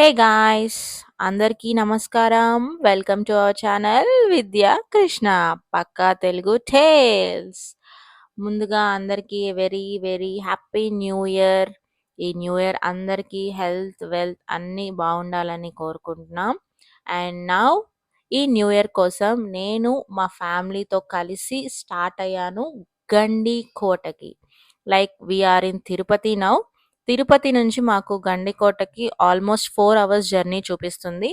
హే guys! అందరికీ నమస్కారం. Welcome to our channel Vidya Krishna Pakka Telugu tales. ముందుగా అందరికీ very very happy new year. ఈ న్యూ ఇయర్ అందరికీ హెల్త్, వెల్త్ అన్నీ బావుండాలని కోరుకుంటున్నాం. అండ్ నౌ ఈ న్యూ ఇయర్ కోసం నేను మా ఫ్యామిలీతో కలిసి స్టార్ట్ అయ్యాను గండికోటకి. Like we are in Tirupati now. Tirupati నుంచి మాకు గండికోటకి ఆల్మోస్ట్ 4 అవర్స్ జర్నీ చూపిస్తుంది.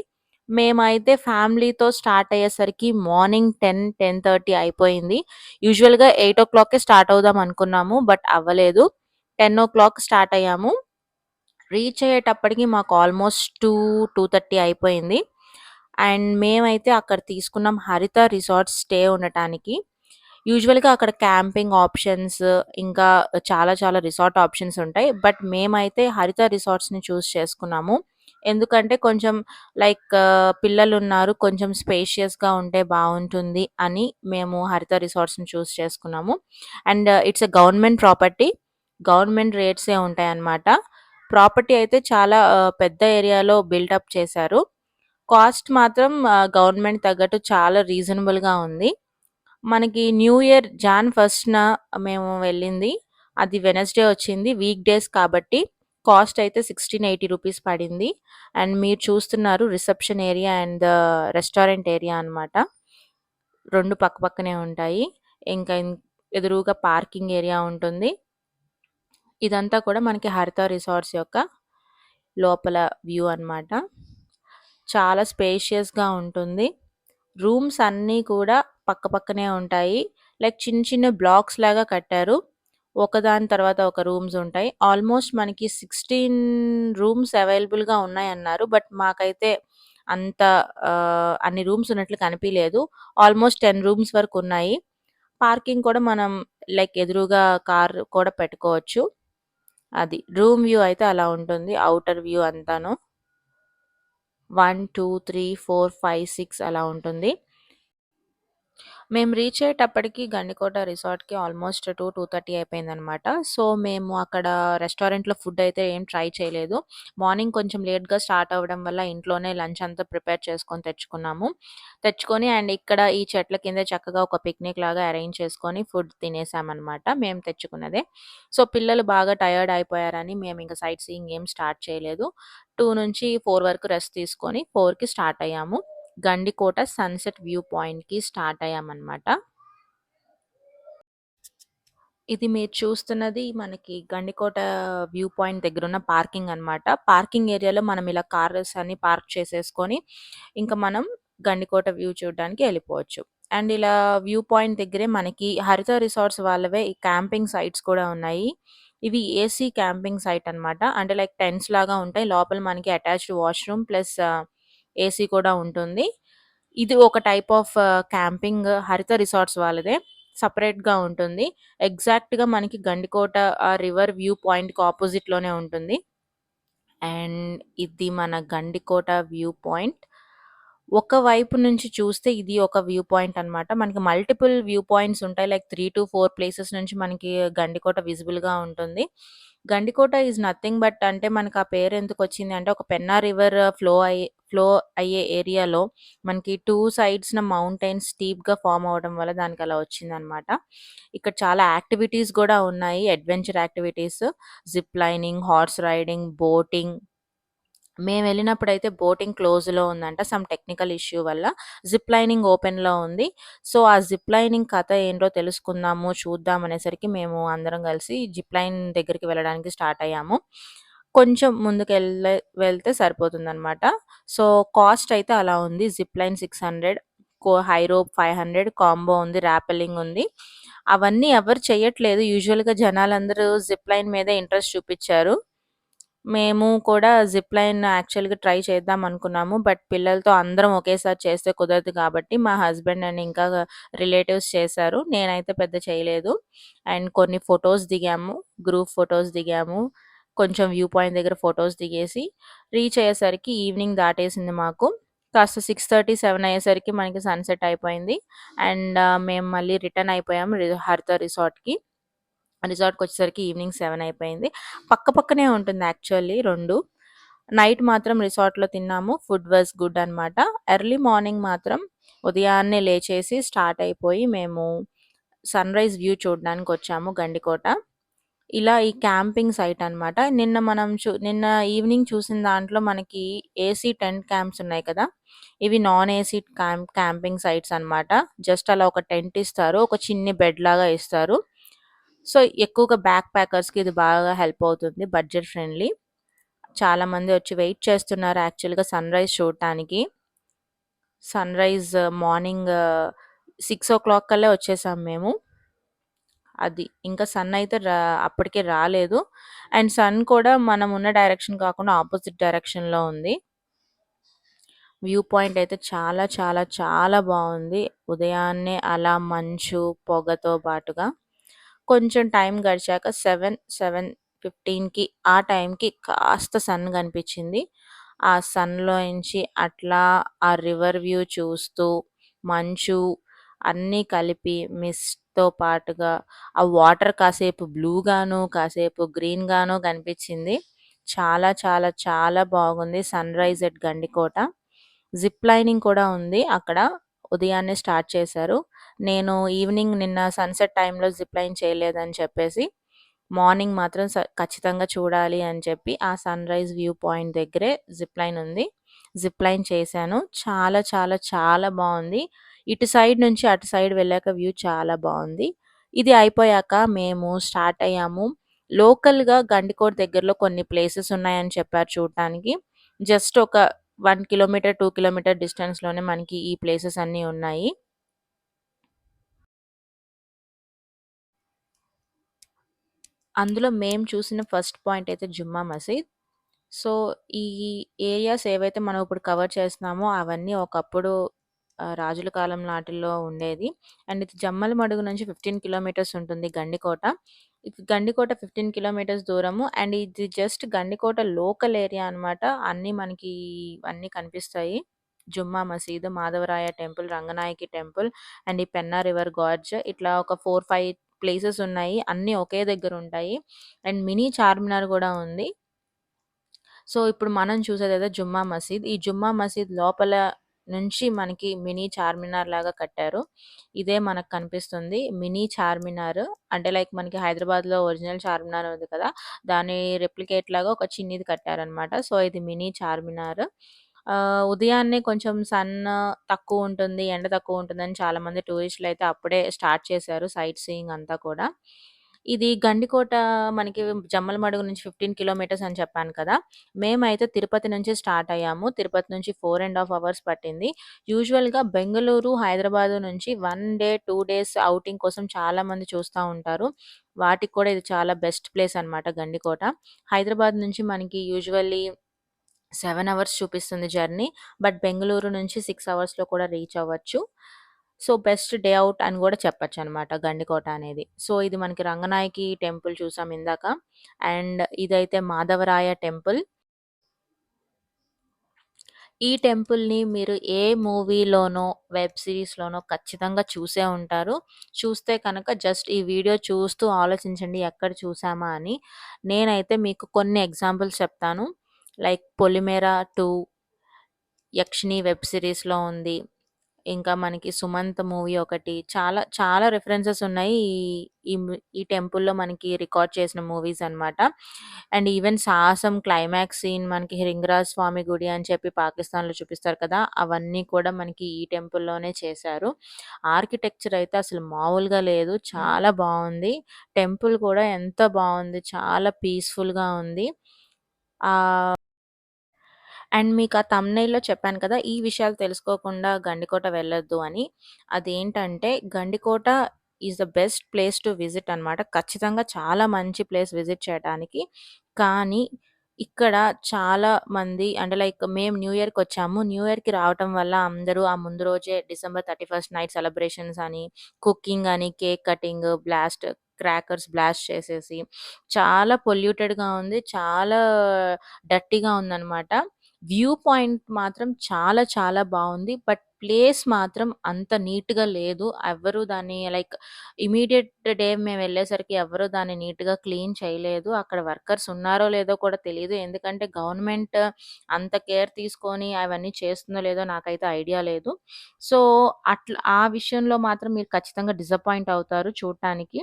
మేమైతే ఫ్యామిలీతో స్టార్ట్ అయ్యేసరికి మార్నింగ్ 10, 10:30 అయిపోయింది. యూజువల్‌గా 8:00కే స్టార్ట్ అవుదాం అనుకున్నాము. బట్ అవ్వలేదు. 10:00 స్టార్ట్ అయ్యాము. రీచ్ అయ్యేటప్పటికి మాకు ఆల్మోస్ట్ 2, 2:30 అయిపోయింది. అండ్ మేమైతే అక్కడ తీసుకున్నాం హరిత రిసార్ట్స్ స్టే ఉండటానికి. యూజువల్‌గా అక్కడ క్యాంపింగ్ ఆప్షన్స్, ఇంకా చాలా చాలా రిసార్ట్ ఆప్షన్స్ ఉంటాయి. బట్ మేమైతే హరిత రిసార్ట్స్‌ని చేసుకున్నాము. ఎందుకంటే కొంచెం లైక్ పిల్లలున్నారు. కొంచెం స్పేషియస్‌గా ఉంటే బావుంటుంది అని మేము హరిత రిసార్ట్స్‌ని చేసుకున్నాము. And it's a government property. Government రేట్సే ఉంటాయన్నమాట. ప్రాపర్టీ అయితే చాలా పెద్ద ఏరియాలో బిల్డప్ చేశారు. కాస్ట్ మాత్రం గవర్నమెంట్ తగ్గట్టు చాలా రీజనబుల్‌గా ఉంది. మనకి న్యూ ఇయర్ జాన్ 1న మేము వెళ్ళింది. అది వెడ్నెస్‌డే వచ్చింది. వీక్ డేస్ కాబట్టి కాస్ట్ అయితే రూ. 1680 పడింది. అండ్ మీరు చూస్తున్నారు reception area and restaurant area అన్నమాట. 2 పక్కపక్కనే ఉంటాయి. ఇంకా ఎదురుగా పార్కింగ్ ఏరియా ఉంటుంది. ఇదంతా కూడా మనకి హరిత రిసార్ట్స్ యొక్క లోపల వ్యూ అన్నమాట. చాలా స్పేషియస్‌గా ఉంటుంది. రూమ్స్ అన్నీ కూడా పక్కపక్కనే ఉంటాయి. లైక్ చిన్న చిన్న బ్లాక్స్ లాగా కట్టారు. ఒకదాని తర్వాత ఒక రూమ్స్ ఉంటాయి. ఆల్మోస్ట్ మనకి 16 రూమ్స్ అవైలబుల్‌గా ఉన్నాయన్నారు. బట్ మాకైతే అంత అన్ని రూమ్స్ ఉన్నట్లు కనిపియలేదు. ఆల్మోస్ట్ 10 రూమ్స్ వరకు ఉన్నాయి. పార్కింగ్ కూడా మనం లైక్ ఎదురుగా కార్ కూడా పెట్టుకోవచ్చు. అది. రూమ్ వ్యూ అయితే అలా ఉంటుంది. ఔటర్ వ్యూ అంతాను. 1, 2, 3, 4, 5, 6 అలా ఉంటుంది. మేము రీచ్ అయ్యేటప్పటికి గండికోట రిసార్ట్‌కి ఆల్మోస్ట్ 2, 2:30 అయిపోయిందనమాట. సో, మేము అక్కడ రెస్టారెంట్‌లో ఫుడ్ అయితే ఏం ట్రై చేయలేదు. మార్నింగ్ కొంచెం లేట్‌గా స్టార్ట్ అవ్వడం వల్ల ఇంట్లోనే లంచ్ అంతా ప్రిపేర్ చేసుకొని తెచ్చుకున్నాము. తెచ్చుకొని అండ్ ఇక్కడ ఈ చెట్ల కింద చక్కగా ఒక పిక్నిక్ లాగా అరేంజ్ చేసుకొని ఫుడ్ తినేసామనమాట. మేము తెచ్చుకున్నదే. సో, పిల్లలు బాగా టయర్డ్ అయిపోయారని మేము ఇంక సైట్ సీయింగ్ ఏం స్టార్ట్ చేయలేదు. 2 నుంచి 4 వరకు రెస్ట్ తీసుకొని 4కి స్టార్ట్ అయ్యాము. గండికోట సన్‌సెట్ వ్యూ పాయింట్‌కి స్టార్ట్ అయ్యామన్నమాట. ఇది మీరు చూస్తున్నది మనకి గండికోట వ్యూ పాయింట్ దగ్గరున్న పార్కింగ్ అన్నమాట. పార్కింగ్ ఏరియాలో మనం ఇలా కార్స్ అన్ని పార్క్ చేసేసుకొని, ఇంక మనం గండికోట వ్యూ చూడడానికి ఎళ్ళిపోవచ్చు. అండ్ ఇలా వ్యూ పాయింట్ దగ్గరే మనకి హరిత రిసార్ట్స్ వాళ్ళవే ఈ క్యాంపింగ్ సైట్స్ కూడా ఉన్నాయి. ఇవి ఏసీ క్యాంపింగ్ సైట్ అన్నమాట. అంటే లైక్ టెంట్స్ లాగా ఉంటాయి. లోపల మనకి అటాచ్డ్ వాష్‌రూమ్ ప్లస్ ఏసీ కూడా ఉంటుంది. ఇది ఒక టైప్ ఆఫ్ క్యాంపింగ్ హరిత రిసార్ట్స్ వాళ్ళదే. సెపరేట్‌గా ఉంటుంది. ఎగ్జాక్ట్‌గా మనకి గండికోట రివర్ వ్యూ పాయింట్‌కి అపోజిట్‌లోనే ఉంటుంది. అండ్ ఇది మన గండికోట వ్యూ పాయింట్. ఒక వైపు నుంచి చూస్తే ఇది ఒక వ్యూ పాయింట్ అన్నమాట. మనకి మల్టిపుల్ వ్యూ పాయింట్స్ ఉంటాయి. లైక్ 3-4 ప్లేసెస్ నుంచి మనకి గండికోట విజిబుల్‌గా ఉంటుంది. గండికోట ఈస్ నథింగ్ బట్ అంటే మనకు ఆ పేరు ఎందుకొచ్చింది అంటే ఒక పెన్నా రివర్ ఫ్లో అయ్యే ఏరియాలో మనకి 2 సైడ్స్‌న మౌంటైన్స్ స్టీప్‌గా ఫార్మ్ అవ్వడం వల్ల దానికి అలా వచ్చిందనమాట. ఇక్కడ చాలా యాక్టివిటీస్ గూడా ఉన్నాయి. Adventure activities, zip lining, horse riding, boating. మేమెళ్ళినప్పుడైతే బోటింగ్ క్లోజ్‌లో ఉందంట. సమ్ టెక్నికల్ ఇష్యూ వల్ల. జిప్ లైనింగ్ ఓపెన్‌లో ఉంది. సో, ఆ జిప్ లైనింగ్ కథ ఏంటో తెలుసుకుందాము, చూద్దాం అనేసరికి మేము అందరం కలిసి జిప్ లైన్ దగ్గరికి వెళ్ళడానికి స్టార్ట్ అయ్యాము. కొంచెం వెళ్తే సరిపోతుందనమాట. సో, కాస్ట్ అయితే అలా ఉంది. Zip line 600, high rope 500, combo ఉంది, రాపెల్లింగ్ ఉంది. అవన్నీ ఎవరు చెయ్యట్లేదు. యూజువల్‌గా జనాలందరూ జిప్ లైన్ మీదే ఇంట్రెస్ట్ చూపిచ్చారు. మేము కూడా జిప్ లైన్ యాక్చువల్‌గా ట్రై చేద్దాం అనుకున్నాము. బట్ పిల్లలతో అందరం ఒకేసారి చేస్తే కుదరదు కాబట్టి మా హస్బెండ్ అండ్ ఇంకా రిలేటివ్స్ చేశారు. నేనైతే పెద్ద చేయలేదు. అండ్ కొన్ని ఫోటోస్ దిగాము. గ్రూప్ ఫోటోస్ దిగాము. కొంచెం వ్యూ పాయింట్ దగ్గర ఫోటోస్ దిగేసి రీచ్ అయ్యేసరికి ఈవినింగ్ దాటేసింది మాకు. కాస్త 6:30, 7 అయ్యేసరికి మనకి సన్‌సెట్ అయిపోయింది. అండ్ మేము మళ్ళీ రిటర్న్ అయిపోయాము హరిత రిసార్ట్‌కి. రిసార్ట్‌కొచ్చేసరికి ఈవినింగ్ 7 అయిపోయింది. పక్కనే ఉంటుంది యాక్చువల్లీ 2. నైట్ మాత్రం రిసార్ట్‌లో తిన్నాము. ఫుడ్ వాస్ గుడ్ అనమాట. ఎర్లీ మార్నింగ్ మాత్రం ఉదయాన్నే లేచేసి స్టార్ట్ అయిపోయి మేము సన్‌రైజ్ వ్యూ చూడడానికొచ్చాము గండికోట. ఇలా ఈ క్యాంపింగ్ సైట్ అనమాట. నిన్న ఈవినింగ్ చూసిన దాంట్లో మనకి ఏసీ టెంట్ క్యాంప్స్ ఉన్నాయి కదా! ఇవి నాన్ ఏసీ క్యాంపింగ్ సైట్స్ అనమాట. జస్ట్ అలా ఒక టెంట్ ఇస్తారు. ఒక చిన్ని బెడ్ లాగా ఇస్తారు. సో, ఎక్కువగా బ్యాక్ ప్యాకర్స్‌కి ఇది బాగా హెల్ప్ అవుతుంది. Budget friendly. చాలా మంది వచ్చి వెయిట్ చేస్తున్నారు యాక్చువల్‌గా సన్‌రైజ్ చూడటానికి. సన్‌రైజ్ మార్నింగ్ 6:00 కల్లా వచ్చేసాం మేము. అది. ఇంకా సన్ అయితే అప్పటికి రాలేదు. అండ్ సన్ కూడా మనం ఉన్న డైరెక్షన్ కాకుండా ఆపోజిట్ డైరెక్షన్‌లో ఉంది. వ్యూ పాయింట్ అయితే చాలా చాలా చాలా బావుంది. ఉదయాన్నే అలా మంచు, పొగతో పాటుగా కొంచెం టైం గడిచాక 7:15కి ఆ టైంకి కాస్త సన్ కనిపించింది. ఆ సన్‌లోంచి అట్లా ఆ రివర్ వ్యూ చూస్తూ, మంచు అన్నీ కలిపి మిస్ట్‌తో పాటుగా ఆ వాటర్ కాసేపు బ్లూగాను, కాసేపు గ్రీన్‌గాను కనిపించింది. చాలా చాలా చాలా బాగుంది sunrise at Gandikota. Zip lining కూడా ఉంది అక్కడ. ఉదయాన్నే స్టార్ట్ చేశారు. నేను ఈవినింగ్ నిన్న సన్‌సెట్ టైమ్‌లో జిప్ లైన్ చేయలేదని చెప్పేసి, మార్నింగ్ మాత్రం ఖచ్చితంగా చూడాలి అని చెప్పి, ఆ సన్‌రైజ్ వ్యూ పాయింట్ దగ్గరే జిప్ లైన్ ఉంది. జిప్ లైన్ చేశాను. చాలా చాలా చాలా బావుంది. ఇటు సైడ్ నుంచి అటు సైడ్ వెళ్ళాక వ్యూ చాలా బావుంది. ఇది అయిపోయాక మేము స్టార్ట్ అయ్యాము. లోకల్‌గా గండికోట దగ్గరలో కొన్ని ప్లేసెస్ ఉన్నాయని చెప్పారు చూడటానికి. జస్ట్ ఒక 1 కిలోమీటర్, 2 కిలోమీటర్ డిస్టెన్స్‌లోనే మనకి ఈ ప్లేసెస్ అన్నీ ఉన్నాయి. అందులో మేము చూసిన ఫస్ట్ పాయింట్ అయితే జుమ్మా మసీద్. సో, ఈ ఏరియాస్ ఏవైతే మనం ఇప్పుడు కవర్ చేస్తున్నామో అవన్నీ ఒకప్పుడు రాజుల కాలం నాటిల్లో ఉండేది. అండ్ ఇది జమ్మలమడుగు నుంచి 15 కిలోమీటర్స్ ఉంటుంది గండికోట. ఇది గండికోట 15 కిలోమీటర్స్ దూరము. అండ్ ఇది జస్ట్ గండికోట లోకల్ ఏరియా అనమాట. అన్నీ మనకి అన్నీ కనిపిస్తాయి. జుమ్మా మసీదు, Madhavaraya temple, Ranganayaki temple and ఈ పెన్నా రివర్ గార్జ్ ఇట్లా ఒక 4, 5 ప్లేసెస్ ఉన్నాయి. అన్నీ ఒకే దగ్గర ఉంటాయి. అండ్ మినీ చార్మినార్ గూడా ఉంది. సో, ఇప్పుడు మనం చూసేదైతే జుమ్మా మసీద్. ఈ జుమ్మా మసీద్ లోపల నుంచి మనకి మినీ చార్మినార్ లాగా కట్టారు. ఇదే మనకు కనిపిస్తుంది. మినీ చార్మినార్ అంటే లైక్ మనకి హైదరాబాద్‌లో ఒరిజినల్ చార్మినార్ ఉంది కదా! దాని రెప్లికేట్ లాగా ఒక చిన్నది కట్టారనమాట. సో, ఇది మినీ చార్మినార్. ఉదయాన్నే కొంచెం సన్ తక్కువుంటుంది, ఎండ తక్కువుంటుందని చాలామంది టూరిస్టులయితే అప్పుడే స్టార్ట్ చేశారు సైట్ సీయింగ్ అంతా కూడా. ఇది గండికోట మనకి జమ్మలమడుగు నుంచి 15 కిలోమీటర్స్ అని చెప్పాను కదా! మేమైతే తిరుపతి నుంచి స్టార్ట్ అయ్యాము. తిరుపతి నుంచి 4 ½ అవర్స్ పట్టింది. యూజువల్‌గా బెంగుళూరు, హైదరాబాదు నుంచి 1 డే, 2 డేస్ ఔటింగ్ కోసం చాలామంది చూస్తా ఉంటారు. వాటికి కూడా ఇది చాలా బెస్ట్ ప్లేస్ అనమాట గండికోట. హైదరాబాద్ నుంచి మనకి యూజువల్లీ 7 అవర్స్ చూపిస్తుంది జర్నీ. బట్ బెంగుళూరు నుంచి 6 అవర్స్‌లో కూడా రీచ్ అవ్వచ్చు. సో, బెస్ట్ డే ఔట్ అని గూడా చెప్పొచ్చనమాట గండికోట అనేది. సో, ఇది మనకి రంగనాయకి టెంపుల్ చూసాం ఇందాక. అండ్ ఇదైతే మాధవరాయ టెంపుల్. ఈ టెంపుల్‌ని మీరు ఏ మూవీలోనో, వెబ్ సీరీస్‌లోనో ఖచ్చితంగా చూసే ఉంటారు. చూస్తే కనుక జస్ట్ ఈ వీడియో చూస్తూ ఆలోచించండి ఎక్కడ చూసామా అని. నేనైతే మీకు కొన్ని ఎగ్జాంపుల్స్ చెప్తాను. లైక్ 'పొలిమేర 2' యక్షిని వెబ్ సీరీస్‌లో ఉంది. ఇంకా మనకి 'సుమంత్' మూవీ ఒకటి. చాలా చాలా రిఫరెన్సెస్ ఉన్నాయి. ఈ టెంపుల్‌లో మనకి రికార్డ్ చేసిన మూవీస్ అన్నమాట. అండ్ ఈవెన్ 'సాహసం' క్లైమాక్స్ సీన్ మనకి 'హింగరాజ్ స్వామి గుడి' అని చెప్పి పాకిస్తాన్‌లో చూపిస్తారు కదా! అవన్నీ కూడా మనకి ఈ టెంపుల్‌లోనే చేశారు. ఆర్కిటెక్చర్ అయితే అసలు మామూలుగా లేదు. చాలా బావుంది. టెంపుల్ కూడా ఎంత బావుంది. చాలా పీస్‌ఫుల్‌గా ఉంది. ఆహ్ అండ్ మీకు ఆ థంబ్‌నెయిల్‌లో చెప్పాను కదా! ఈ విషయాలు తెలుసుకోకుండా గండికోట వెళ్ళొద్దు అని. అదేంటంటే Gandikota is the best place to visit అనమాట. ఖచ్చితంగా చాలా మంచి ప్లేస్ విజిట్ చేయటానికి. కానీ ఇక్కడ చాలా మంది అంటే లైక్ మేము న్యూ ఇయర్‌కొచ్చాము. న్యూ ఇయర్‌కి రావటం వల్ల అందరూ ఆ ముందు రోజే డిసెంబర్ 31 నైట్ సెలబ్రేషన్స్ అని, కుకింగ్ అని, కేక్ కటింగ్, క్రాకర్స్ బ్లాస్ట్ చేసేసి చాలా పొల్యూటెడ్‌గా ఉంది. చాలా డర్టీగా ఉందనమాట. వ్యూ పాయింట్ మాత్రం చాలా చాలా బావుంది. బట్ ప్లేస్ మాత్రం అంత నీట్‌గా లేదు. ఎవ్వరు దాన్ని లైక్ ఇమ్మీడియేట్ డే మేమెళ్ళేసరికి ఎవ్వరు దాన్ని నీట్‌గా క్లీన్ చేయలేదు. అక్కడ వర్కర్స్ ఉన్నారో లేదో కూడా తెలీదు. ఎందుకంటే గవర్నమెంట్ అంత కేర్ తీసుకొని అవన్నీ చేస్తుందో లేదో నాకైతే ఐడియా లేదు. సో, ఆ విషయంలో మాత్రం మీరు ఖచ్చితంగా డిసప్పాయింట్ అవుతారు చూడటానికి.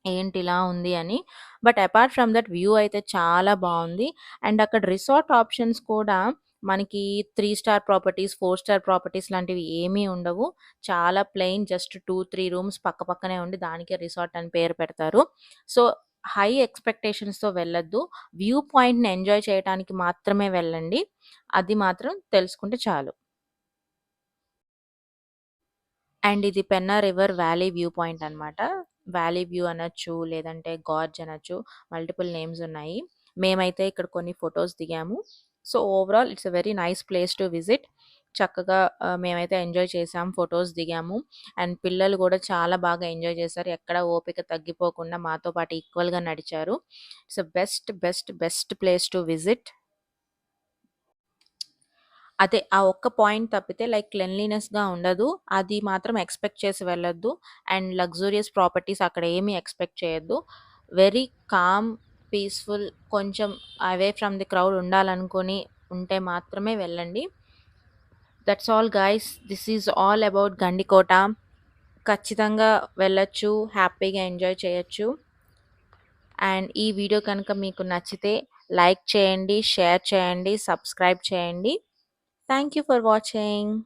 ఏంటి ఇలా ఉంది అని. But apart from that view అయితే చాలా బావుంది. అండ్ అక్కడ రిసార్ట్ ఆప్షన్స్ కూడా మనకి 3 స్టార్ ప్రాపర్టీస్, 4 స్టార్ ప్రాపర్టీస్ లాంటివి ఏమీ ఉండవు. చాలా ప్లెయిన్ జస్ట్ 2, 3 రూమ్స్ పక్కపక్కనే ఉండి దానికే రిసార్ట్ అని పేరు పెడతారు. సో, హై ఎక్స్‌పెక్టేషన్స్‌తో వెళ్ళొద్దు. వ్యూ పాయింట్‌ని ఎంజాయ్ చేయటానికి మాత్రమే వెళ్ళండి. అది మాత్రం తెలుసుకుంటే చాలు. అండ్ ఇది Penna river valley view point అనమాట. వ్యాలీ వ్యూ అనొచ్చు, లేదంటే గార్జ్ అనొచ్చు. మల్టిపుల్ నేమ్స్ ఉన్నాయి. మేమైతే ఇక్కడ కొన్ని ఫోటోస్ దిగాము. So, overall it's a very nice place to visit. చక్కగా మేమైతే ఎంజాయ్ చేసాం. ఫోటోస్ దిగాము. అండ్ పిల్లలు గూడా చాలా బాగా ఎంజాయ్ చేశారు. ఎక్కడ ఓపిక తగ్గిపోకుండా మాతో పాటు ఈక్వల్‌గా నడిచారు. It's a best, best, best place to visit. అదే. ఆ ఒక్క పాయింట్ తప్పితే లైక్ క్లెన్లీనెస్‌గా ఉండదు. అది మాత్రం ఎక్స్‌పెక్ట్ చేసి వెళ్ళొద్దు. అండ్ లగ్జూరియస్ ప్రాపర్టీస్ అక్కడ ఏమి ఎక్స్‌పెక్ట్ చేయొద్దు. వెరీ కామ్, పీస్‌ఫుల్ కొంచెం అవే ఫ్రమ్ ది క్రౌడ్ ఉండాలనుకోని ఉంటే మాత్రమే వెళ్ళండి. That's all guys. This is all about Gandikota. ఖచ్చితంగా వెళ్ళొచ్చు. హ్యాపీగా ఎంజాయ్ చేయొచ్చు. అండ్ ఈ వీడియో కనుక మీకు నచ్చితే లైక్ చేయండి, షేర్ చేయండి, సబ్స్క్రైబ్ చేయండి. Thank you for watching.